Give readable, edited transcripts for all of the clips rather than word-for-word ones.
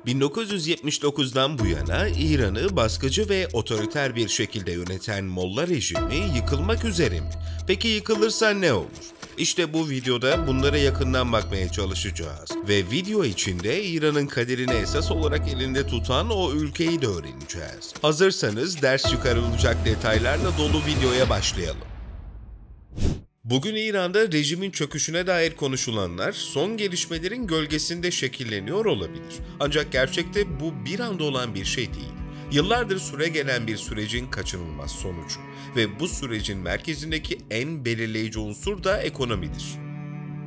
1979'dan bu yana İran'ı baskıcı ve otoriter bir şekilde yöneten Molla rejimi yıkılmak üzere mi? Peki yıkılırsa ne olur? İşte bu videoda bunlara yakından bakmaya çalışacağız. Ve video içinde İran'ın kaderini esas olarak elinde tutan o ülkeyi de öğreneceğiz. Hazırsanız ders çıkarılacak detaylarla dolu videoya başlayalım. Bugün İran'da rejimin çöküşüne dair konuşulanlar son gelişmelerin gölgesinde şekilleniyor olabilir. Ancak gerçekte bu bir anda olan bir şey değil. Yıllardır süregelen bir sürecin kaçınılmaz sonucu ve bu sürecin merkezindeki en belirleyici unsur da ekonomidir.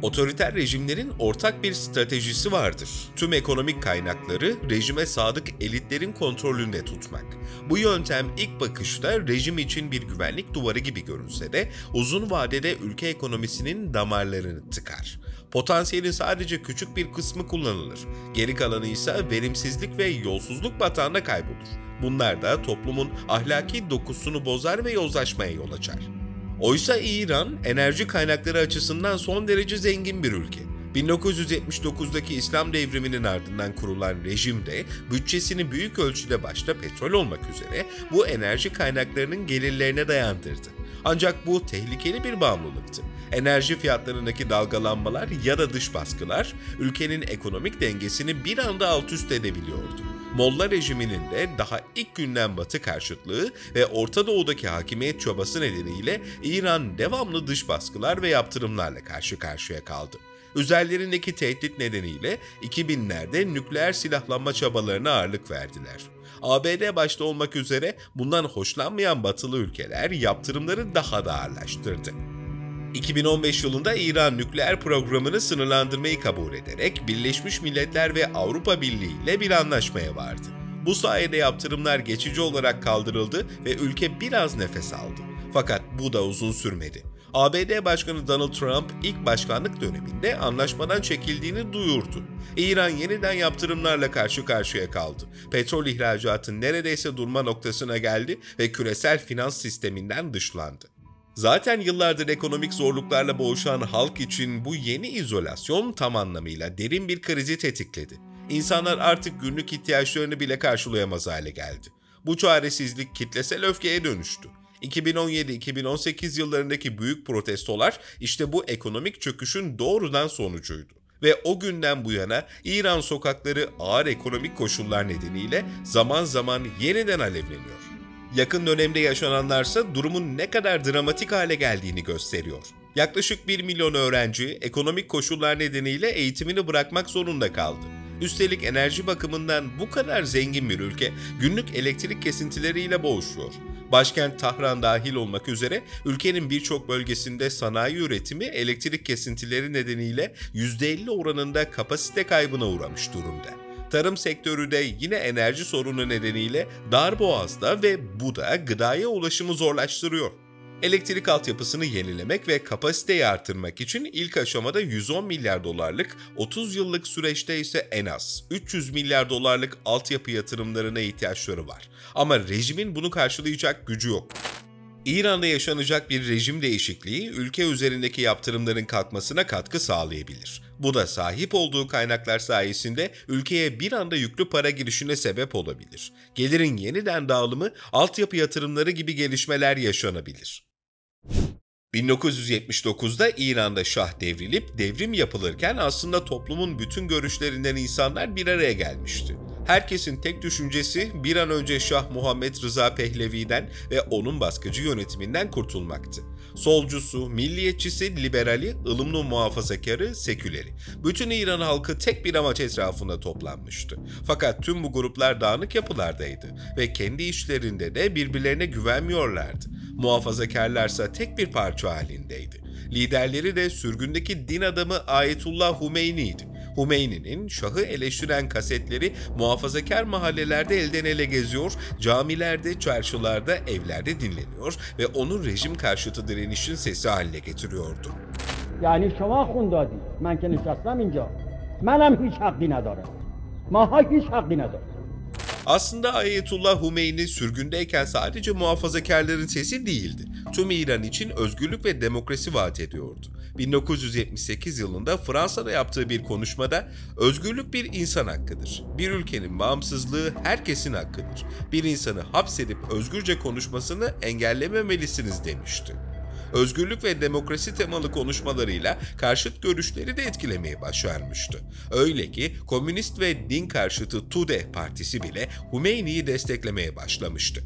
Otoriter rejimlerin ortak bir stratejisi vardır. Tüm ekonomik kaynakları rejime sadık elitlerin kontrolünde tutmak. Bu yöntem ilk bakışta rejim için bir güvenlik duvarı gibi görünse de uzun vadede ülke ekonomisinin damarlarını tıkar. Potansiyelin sadece küçük bir kısmı kullanılır. Geri kalanı ise verimsizlik ve yolsuzluk batağında kaybolur. Bunlar da toplumun ahlaki dokusunu bozar ve yozlaşmaya yol açar. Oysa İran, enerji kaynakları açısından son derece zengin bir ülke. 1979'daki İslam devriminin ardından kurulan rejim de bütçesini büyük ölçüde başta petrol olmak üzere bu enerji kaynaklarının gelirlerine dayandırdı. Ancak bu tehlikeli bir bağımlılıktı. Enerji fiyatlarındaki dalgalanmalar ya da dış baskılar ülkenin ekonomik dengesini bir anda alt üst edebiliyordu. Molla rejiminin de daha ilk günden Batı karşıtlığı ve Orta Doğu'daki hakimiyet çabası nedeniyle İran devamlı dış baskılar ve yaptırımlarla karşı karşıya kaldı. Üzerlerindeki tehdit nedeniyle 2000'lerde nükleer silahlanma çabalarına ağırlık verdiler. ABD başta olmak üzere bundan hoşlanmayan batılı ülkeler yaptırımları daha da ağırlaştırdı. 2015 yılında İran nükleer programını sınırlandırmayı kabul ederek Birleşmiş Milletler ve Avrupa Birliği ile bir anlaşmaya vardı. Bu sayede yaptırımlar geçici olarak kaldırıldı ve ülke biraz nefes aldı. Fakat bu da uzun sürmedi. ABD Başkanı Donald Trump ilk başkanlık döneminde anlaşmadan çekildiğini duyurdu. İran yeniden yaptırımlarla karşı karşıya kaldı. Petrol ihracatı neredeyse durma noktasına geldi ve küresel finans sisteminden dışlandı. Zaten yıllardır ekonomik zorluklarla boğuşan halk için bu yeni izolasyon tam anlamıyla derin bir krizi tetikledi. İnsanlar artık günlük ihtiyaçlarını bile karşılayamaz hale geldi. Bu çaresizlik kitlesel öfkeye dönüştü. 2017-2018 yıllarındaki büyük protestolar işte bu ekonomik çöküşün doğrudan sonucuydu. Ve o günden bu yana İran sokakları ağır ekonomik koşullar nedeniyle zaman zaman yeniden alevleniyor. Yakın dönemde yaşananlarsa durumun ne kadar dramatik hale geldiğini gösteriyor. Yaklaşık 1 milyon öğrenci ekonomik koşullar nedeniyle eğitimini bırakmak zorunda kaldı. Üstelik enerji bakımından bu kadar zengin bir ülke günlük elektrik kesintileriyle boğuşuyor. Başkent Tahran dahil olmak üzere ülkenin birçok bölgesinde sanayi üretimi elektrik kesintileri nedeniyle %50 oranında kapasite kaybına uğramış durumda. Tarım sektörü de yine enerji sorunu nedeniyle darboğazda ve bu da gıdaya ulaşımı zorlaştırıyor. Elektrik altyapısını yenilemek ve kapasiteyi artırmak için ilk aşamada 110 milyar dolarlık, 30 yıllık süreçte ise en az 300 milyar dolarlık altyapı yatırımlarına ihtiyaçları var. Ama rejimin bunu karşılayacak gücü yok. İran'da yaşanacak bir rejim değişikliği ülke üzerindeki yaptırımların kalkmasına katkı sağlayabilir. Bu da sahip olduğu kaynaklar sayesinde ülkeye bir anda yüklü para girişine sebep olabilir. Gelirin yeniden dağılımı, altyapı yatırımları gibi gelişmeler yaşanabilir. 1979'da İran'da şah devrilip devrim yapılırken aslında toplumun bütün görüşlerinden insanlar bir araya gelmişti. Herkesin tek düşüncesi bir an önce Şah Muhammed Rıza Pehlevi'den ve onun baskıcı yönetiminden kurtulmaktı. Solcusu, milliyetçisi, liberali, ılımlı muhafazakarı, seküleri. Bütün İran halkı tek bir amaç etrafında toplanmıştı. Fakat tüm bu gruplar dağınık yapılardaydı ve kendi işlerinde de birbirlerine güvenmiyorlardı. Muhafazakarlarsa tek bir parça halindeydi. Liderleri de sürgündeki din adamı Ayetullah Hümeyni'ydi. Hümeyni'nin Şah'ı eleştiren kasetleri muhafazakar mahallelerde elden ele geziyor, camilerde, çarşılarda, evlerde dinleniyor ve onu rejim karşıtı direnişin sesi haline getiriyordu. Yani şoma khundadi, men ke nishastam inja. Menam hiç hakkı nedarım. Maha hiç hakkı nedarım. Aslında Ayetullah Hümeyni sürgündeyken sadece muhafazakarların sesi değildi. Tüm İran için özgürlük ve demokrasi vaat ediyordu. 1978 yılında Fransa'da yaptığı bir konuşmada "Özgürlük bir insan hakkıdır. Bir ülkenin bağımsızlığı herkesin hakkıdır. Bir insanı hapsedip özgürce konuşmasını engellememelisiniz" demişti. Özgürlük ve demokrasi temalı konuşmalarıyla karşıt görüşleri de etkilemeyi başarmıştı. Öyle ki komünist ve din karşıtı TUDE partisi bile Hümeyni'yi desteklemeye başlamıştı.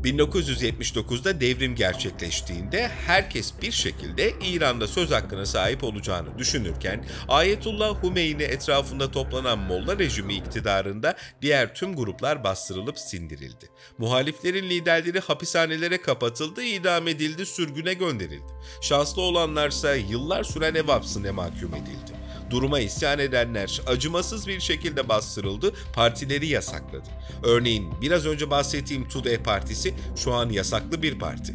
1979'da devrim gerçekleştiğinde herkes bir şekilde İran'da söz hakkına sahip olacağını düşünürken Ayetullah Hümeyni etrafında toplanan Molla rejimi iktidarında diğer tüm gruplar bastırılıp sindirildi. Muhaliflerin liderleri hapishanelere kapatıldı, idam edildi, sürgüne gönderildi. Şanslı olanlarsa yıllar süren ev hapsine mahkum edildi. Duruma isyan edenler acımasız bir şekilde bastırıldı, partileri yasakladı. Örneğin biraz önce bahsettiğim TUDE partisi şu an yasaklı bir parti.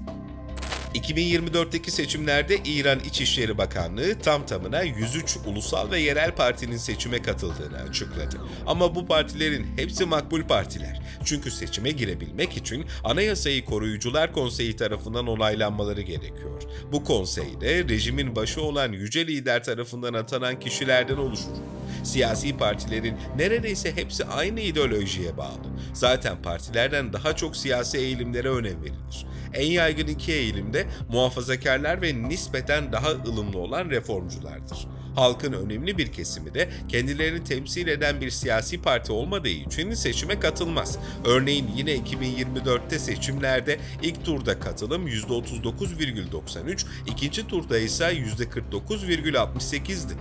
2024'teki seçimlerde İran İçişleri Bakanlığı tam tamına 103 ulusal ve yerel partinin seçime katıldığını açıkladı. Ama bu partilerin hepsi makbul partiler. Çünkü seçime girebilmek için Anayasayı Koruyucular Konseyi tarafından onaylanmaları gerekiyor. Bu konsey de rejimin başı olan yüce lider tarafından atanan kişilerden oluşur. Siyasi partilerin neredeyse hepsi aynı ideolojiye bağlı. Zaten partilerden daha çok siyasi eğilimlere önem verilir. En yaygın iki eğilim de muhafazakarlar ve nispeten daha ılımlı olan reformculardır. Halkın önemli bir kesimi de kendilerini temsil eden bir siyasi parti olmadığı için seçime katılmaz. Örneğin yine 2024'te seçimlerde ilk turda katılım %39,93, ikinci turda ise %49,68'di.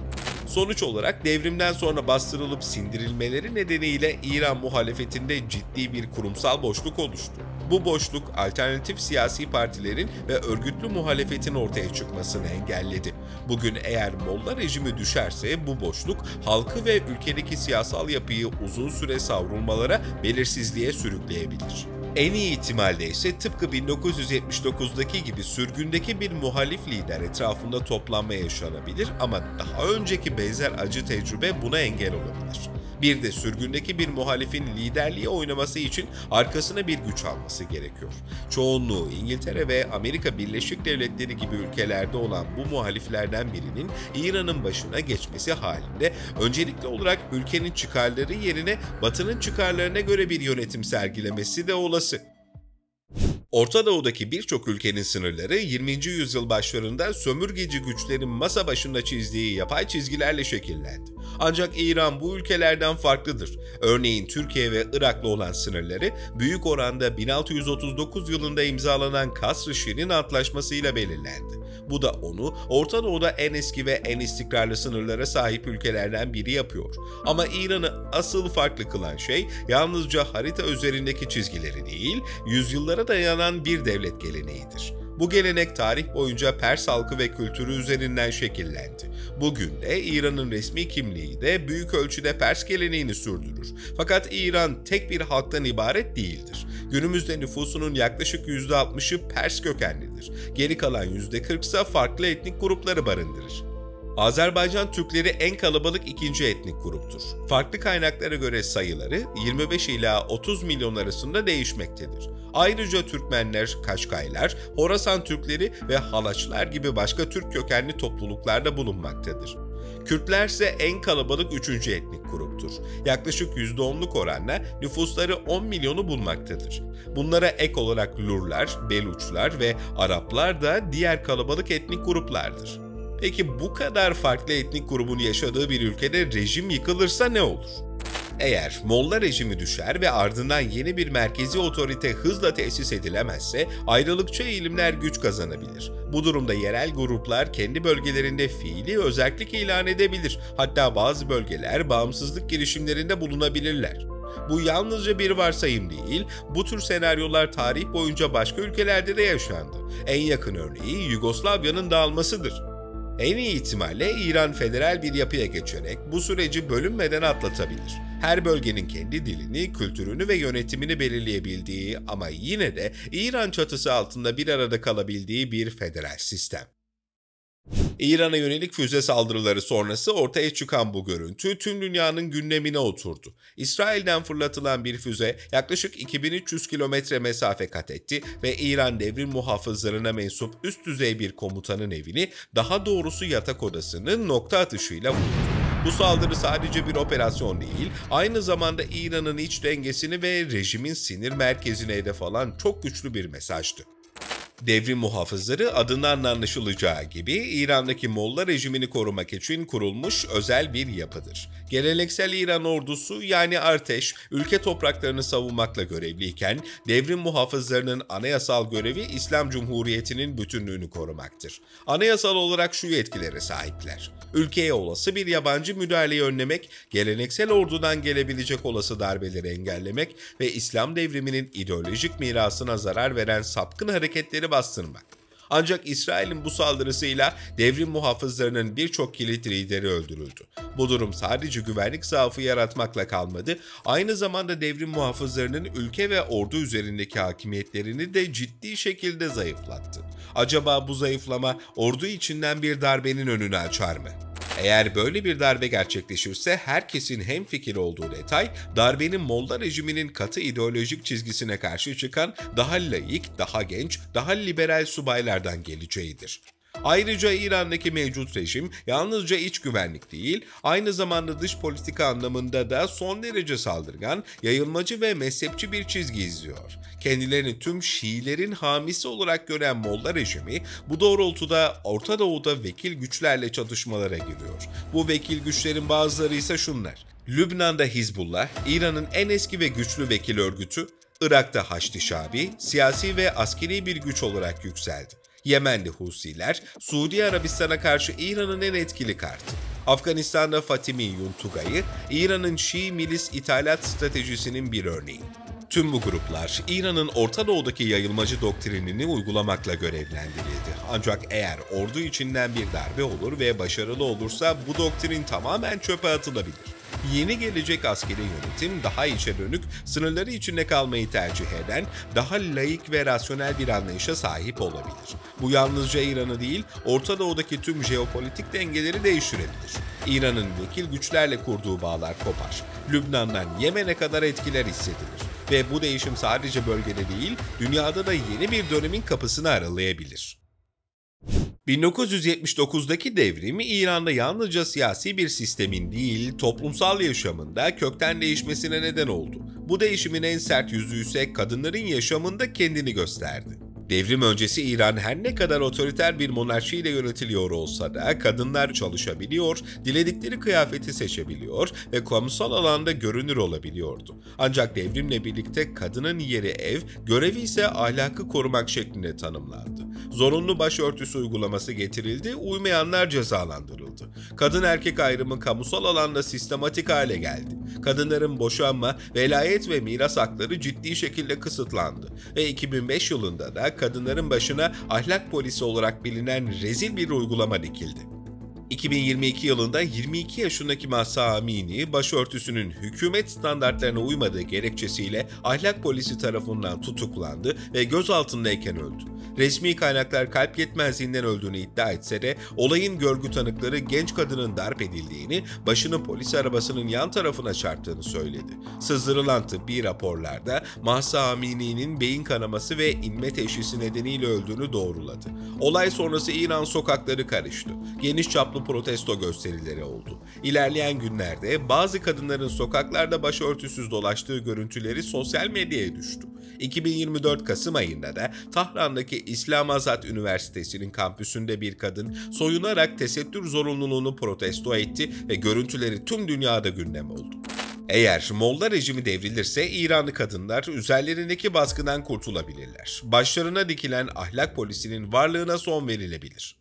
Sonuç olarak devrimden sonra bastırılıp sindirilmeleri nedeniyle İran muhalefetinde ciddi bir kurumsal boşluk oluştu. Bu boşluk alternatif siyasi partilerin ve örgütlü muhalefetin ortaya çıkmasını engelledi. Bugün eğer Molla rejimi düşerse bu boşluk halkı ve ülkedeki siyasal yapıyı uzun süre savrulmalara, belirsizliğe sürükleyebilir. En iyi ihtimalle ise tıpkı 1979'daki gibi sürgündeki bir muhalif lider etrafında toplanma yaşanabilir ama daha önceki benzer acı tecrübe buna engel olabilir. Bir de sürgündeki bir muhalifin liderliğe oynaması için arkasına bir güç alması gerekiyor. Çoğunluğu İngiltere ve Amerika Birleşik Devletleri gibi ülkelerde olan bu muhaliflerden birinin İran'ın başına geçmesi halinde öncelikli olarak ülkenin çıkarları yerine Batı'nın çıkarlarına göre bir yönetim sergilemesi de olası. Orta Doğu'daki birçok ülkenin sınırları 20. yüzyıl başlarında sömürgeci güçlerin masa başında çizdiği yapay çizgilerle şekillendi. Ancak İran bu ülkelerden farklıdır. Örneğin Türkiye ve Irak'la olan sınırları büyük oranda 1639 yılında imzalanan Kasr-ı Şirin Antlaşması'yla belirlendi. Bu da onu Orta Doğu'da en eski ve en istikrarlı sınırlara sahip ülkelerden biri yapıyor. Ama İran'ı asıl farklı kılan şey yalnızca harita üzerindeki çizgileri değil, yüzyıllara dayanan bir devlet geleneğidir. Bu gelenek tarih boyunca Pers halkı ve kültürü üzerinden şekillendi. Bugün de İran'ın resmi kimliği de büyük ölçüde Pers geleneğini sürdürür. Fakat İran tek bir halktan ibaret değildir. Günümüzde nüfusunun yaklaşık %60'ı Pers kökenlidir. Geri kalan %40 ise farklı etnik grupları barındırır. Azerbaycan Türkleri en kalabalık ikinci etnik gruptur. Farklı kaynaklara göre sayıları 25 ila 30 milyon arasında değişmektedir. Ayrıca Türkmenler, Kaşkaylar, Horasan Türkleri ve Halaçlar gibi başka Türk kökenli topluluklarda bulunmaktadır. Kürtler ise en kalabalık üçüncü etnik gruptur. Yaklaşık %10'luk oranla nüfusları 10 milyonu bulmaktadır. Bunlara ek olarak Lurlar, Beluçlar ve Araplar da diğer kalabalık etnik gruplardır. Peki bu kadar farklı etnik grubun yaşadığı bir ülkede rejim yıkılırsa ne olur? Eğer Molla rejimi düşer ve ardından yeni bir merkezi otorite hızla tesis edilemezse ayrılıkçı eğilimler güç kazanabilir. Bu durumda yerel gruplar kendi bölgelerinde fiili özerklik ilan edebilir. Hatta bazı bölgeler bağımsızlık girişimlerinde bulunabilirler. Bu yalnızca bir varsayım değil, bu tür senaryolar tarih boyunca başka ülkelerde de yaşandı. En yakın örneği Yugoslavya'nın dağılmasıdır. En iyi ihtimalle İran federal bir yapıya geçerek bu süreci bölünmeden atlatabilir. Her bölgenin kendi dilini, kültürünü ve yönetimini belirleyebildiği ama yine de İran çatısı altında bir arada kalabildiği bir federal sistem. İran'a yönelik füze saldırıları sonrası ortaya çıkan bu görüntü tüm dünyanın gündemine oturdu. İsrail'den fırlatılan bir füze yaklaşık 2300 kilometre mesafe kat etti ve İran devrim muhafızlarına mensup üst düzey bir komutanın evini, daha doğrusu yatak odasını nokta atışıyla vurdu. Bu saldırı sadece bir operasyon değil, aynı zamanda İran'ın iç dengesini ve rejimin sinir merkezine hedef alan çok güçlü bir mesajdı. Devrim muhafızları adından anlaşılacağı gibi İran'daki Molla rejimini korumak için kurulmuş özel bir yapıdır. Geleneksel İran ordusu yani Arteş, ülke topraklarını savunmakla görevliyken devrim muhafızlarının anayasal görevi İslam Cumhuriyeti'nin bütünlüğünü korumaktır. Anayasal olarak şu yetkilere sahipler: ülkeye olası bir yabancı müdahaleyi önlemek, geleneksel ordudan gelebilecek olası darbeleri engellemek ve İslam devriminin ideolojik mirasına zarar veren sapkın hareketleri bastırmak. Ancak İsrail'in bu saldırısıyla devrim muhafızlarının birçok kilit lideri öldürüldü. Bu durum sadece güvenlik zaafı yaratmakla kalmadı, aynı zamanda devrim muhafızlarının ülke ve ordu üzerindeki hakimiyetlerini de ciddi şekilde zayıflattı. Acaba bu zayıflama ordu içinden bir darbenin önünü açar mı? Eğer böyle bir darbe gerçekleşirse herkesin hemfikir olduğu detay, darbenin Molla rejiminin katı ideolojik çizgisine karşı çıkan daha laik, daha genç, daha liberal subaylardan geleceğidir. Ayrıca İran'daki mevcut rejim yalnızca iç güvenlik değil, aynı zamanda dış politika anlamında da son derece saldırgan, yayılmacı ve mezhepçi bir çizgi izliyor. Kendilerini tüm Şiilerin hamisi olarak gören Molla rejimi bu doğrultuda Orta Doğu'da vekil güçlerle çatışmalara giriyor. Bu vekil güçlerin bazıları ise şunlar: Lübnan'da Hizbullah, İran'ın en eski ve güçlü vekil örgütü; Irak'ta Haçlı Şabi, siyasi ve askeri bir güç olarak yükseldi. Yemenli Husiler, Suudi Arabistan'a karşı İran'ın en etkili kartı. Afganistan'da Fatimi Yuntugay'ı, İran'ın Şii milis ithalat stratejisinin bir örneği. Tüm bu gruplar İran'ın Orta Doğu'daki yayılmacı doktrinini uygulamakla görevlendirildi. Ancak eğer ordu içinden bir darbe olur ve başarılı olursa bu doktrin tamamen çöpe atılabilir. Yeni gelecek askeri yönetim daha içe dönük, sınırları içinde kalmayı tercih eden, daha laik ve rasyonel bir anlayışa sahip olabilir. Bu yalnızca İran'ı değil, Orta Doğu'daki tüm jeopolitik dengeleri değiştirebilir. İran'ın vekil güçlerle kurduğu bağlar kopar. Lübnan'dan Yemen'e kadar etkiler hissedilir. Ve bu değişim sadece bölgede değil, dünyada da yeni bir dönemin kapısını aralayabilir. 1979'daki devrim İran'da yalnızca siyasi bir sistemin değil, toplumsal yaşamında kökten değişmesine neden oldu. Bu değişimin en sert yüzü ise kadınların yaşamında kendini gösterdi. Devrim öncesi İran her ne kadar otoriter bir monarşiyle yönetiliyor olsa da kadınlar çalışabiliyor, diledikleri kıyafeti seçebiliyor ve kamusal alanda görünür olabiliyordu. Ancak devrimle birlikte kadının yeri ev, görevi ise ahlakı korumak şeklinde tanımlandı. Zorunlu başörtüsü uygulaması getirildi, uymayanlar cezalandırıldı. Kadın erkek ayrımı kamusal alanda sistematik hale geldi. Kadınların boşanma, velayet ve miras hakları ciddi şekilde kısıtlandı ve 2005 yılında da kadınların başına ahlak polisi olarak bilinen rezil bir uygulama dikildi. 2022 yılında 22 yaşındaki Mahsa Amini, başörtüsünün hükümet standartlarına uymadığı gerekçesiyle ahlak polisi tarafından tutuklandı ve gözaltındayken öldü. Resmi kaynaklar kalp yetmezliğinden öldüğünü iddia etse de olayın görgü tanıkları genç kadının darp edildiğini, başını polis arabasının yan tarafına çarptığını söyledi. Sızdırılan tıbbi raporlarda Mahsa Amini'nin beyin kanaması ve inme teşhisi nedeniyle öldüğünü doğruladı. Olay sonrası İran sokakları karıştı. Geniş çaplı protesto gösterileri oldu. İlerleyen günlerde bazı kadınların sokaklarda başörtüsüz dolaştığı görüntüleri sosyal medyaya düştü. 2024 Kasım ayında da Tahran'daki İslam Azad Üniversitesi'nin kampüsünde bir kadın soyunarak tesettür zorunluluğunu protesto etti ve görüntüleri tüm dünyada gündem oldu. Eğer Molla rejimi devrilirse İranlı kadınlar üzerlerindeki baskıdan kurtulabilirler. Başlarına dikilen ahlak polisinin varlığına son verilebilir.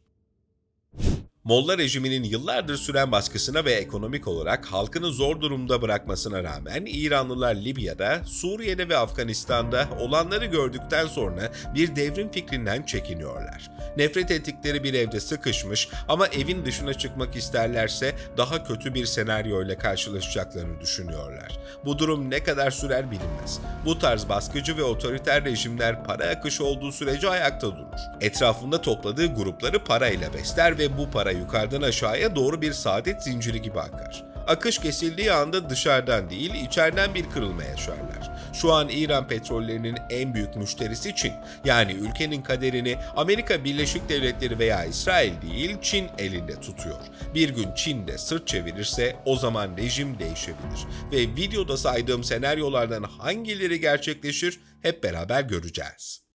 Molla rejiminin yıllardır süren baskısına ve ekonomik olarak halkını zor durumda bırakmasına rağmen İranlılar Libya'da, Suriye'de ve Afganistan'da olanları gördükten sonra bir devrim fikrinden çekiniyorlar. Nefret ettikleri bir evde sıkışmış ama evin dışına çıkmak isterlerse daha kötü bir senaryoyla karşılaşacaklarını düşünüyorlar. Bu durum ne kadar sürer bilinmez. Bu tarz baskıcı ve otoriter rejimler para akışı olduğu sürece ayakta durur. Etrafında topladığı grupları parayla besler ve bu para yukarıdan aşağıya doğru bir saadet zinciri gibi akar. Akış kesildiği anda dışarıdan değil, içeriden bir kırılma yaşarlar. Şu an İran petrollerinin en büyük müşterisi Çin. Yani ülkenin kaderini Amerika Birleşik Devletleri veya İsrail değil, Çin elinde tutuyor. Bir gün Çin de sırt çevirirse o zaman rejim değişebilir. Ve videoda saydığım senaryolardan hangileri gerçekleşir hep beraber göreceğiz.